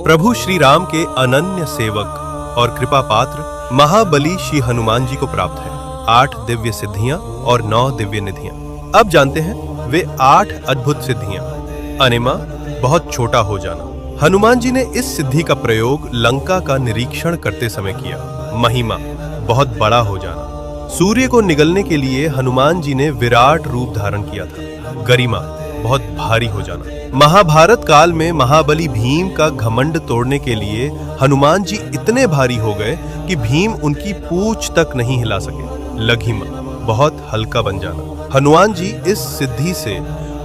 प्रभु श्री राम के अनन्य सेवक और कृपा पात्र महाबली श्री हनुमान जी को प्राप्त है 8 दिव्य सिद्धियां और 9 दिव्य निधियां। अब जानते हैं वे 8 अद्भुत सिद्धियां। अनिमा, बहुत छोटा हो जाना। हनुमान जी ने इस सिद्धि का प्रयोग लंका का निरीक्षण करते समय किया। महिमा, बहुत बड़ा हो जाना। सूर्य को निगलने के लिए हनुमान जी ने विराट रूप धारण किया था। गरिमा, बहुत भारी हो जाना। महाभारत काल में महाबली भीम का घमंड तोड़ने के लिए हनुमान जी इतने भारी हो गए कि भीम उनकी पूंछ तक नहीं हिला सके। लघिमा, बहुत हल्का बन जाना। हनुमान जी इस सिद्धि से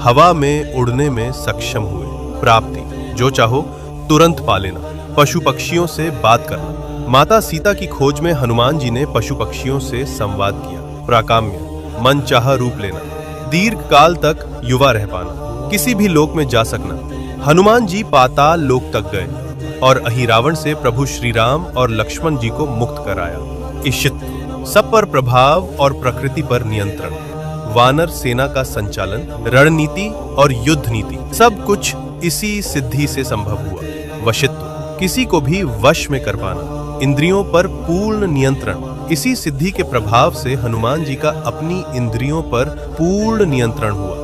हवा में उड़ने में सक्षम हुए। प्राप्ति, जो चाहो तुरंत पा लेना। पशु पक्षियों से बात करना। माता सीता की खोज में हनुमान जी ने पशु पक्षियों से संवाद किया। प्राकाम्य, मन चाहा रूप लेना। दीर्घ काल तक युवा रह पाना। किसी भी लोक में जा सकना। हनुमान जी पाताल लोक तक गए और अहिरावण से प्रभु श्री राम और लक्ष्मण जी को मुक्त कराया। ईशित्व, सब पर प्रभाव और प्रकृति पर नियंत्रण। वानर सेना का संचालन, रणनीति और युद्ध नीति, सब कुछ इसी सिद्धि से संभव हुआ। वशित्व, किसी को भी वश में कर पाना। इंद्रियों पर पूर्ण नियंत्रण, इसी सिद्धि के प्रभाव से हनुमान जी का अपनी इंद्रियों पर पूर्ण नियंत्रण हुआ।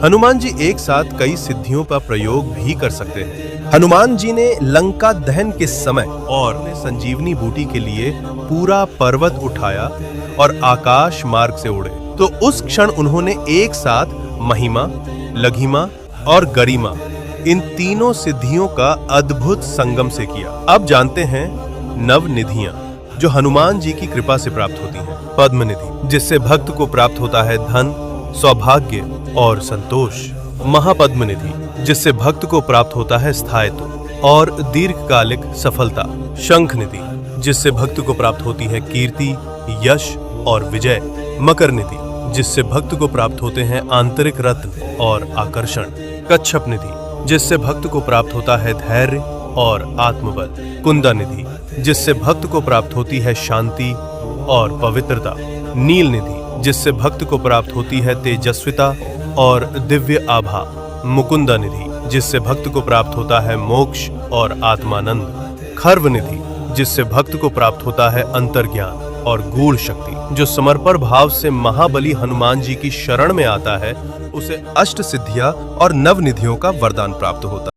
हनुमान जी एक साथ कई सिद्धियों का प्रयोग भी कर सकते हैं। हनुमान जी ने लंका दहन के समय और संजीवनी बूटी के लिए पूरा पर्वत उठाया और आकाश मार्ग से उड़े, तो उस क्षण उन्होंने एक साथ महिमा, लघिमा और गरिमा, इन तीनों सिद्धियों का अद्भुत संगम से किया। अब जानते हैं नव निधियां, जो हनुमान जी की कृपा से प्राप्त होती हैं। पद्म निधि, जिससे भक्त को प्राप्त होता है धन, सौभाग्य और संतोष। महापद्म निधि, जिससे भक्त को प्राप्त होता है स्थायित्व और दीर्घकालिक सफलता। शंख निधि, जिससे भक्त को प्राप्त होती है कीर्ति, यश और विजय। मकर निधि, जिससे भक्त को प्राप्त होते हैं आंतरिक रत्न और आकर्षण। कच्छप निधि, जिससे भक्त को प्राप्त होता है धैर्य और आत्मबल। कुंदा निधि, जिससे भक्त को प्राप्त होती है शांति और पवित्रता। नील निधि, जिससे भक्त को प्राप्त होती है तेजस्विता और दिव्य आभा। मुकुंदा निधि, जिससे भक्त को प्राप्त होता है मोक्ष और आत्मानंद। खर्व निधि, जिससे भक्त को प्राप्त होता है अंतर्ज्ञान और गूढ़ शक्ति। जो समर्पण भाव से महाबली हनुमान जी की शरण में आता है, उसे अष्ट सिद्धियां और नव निधियों का वरदान प्राप्त होता है।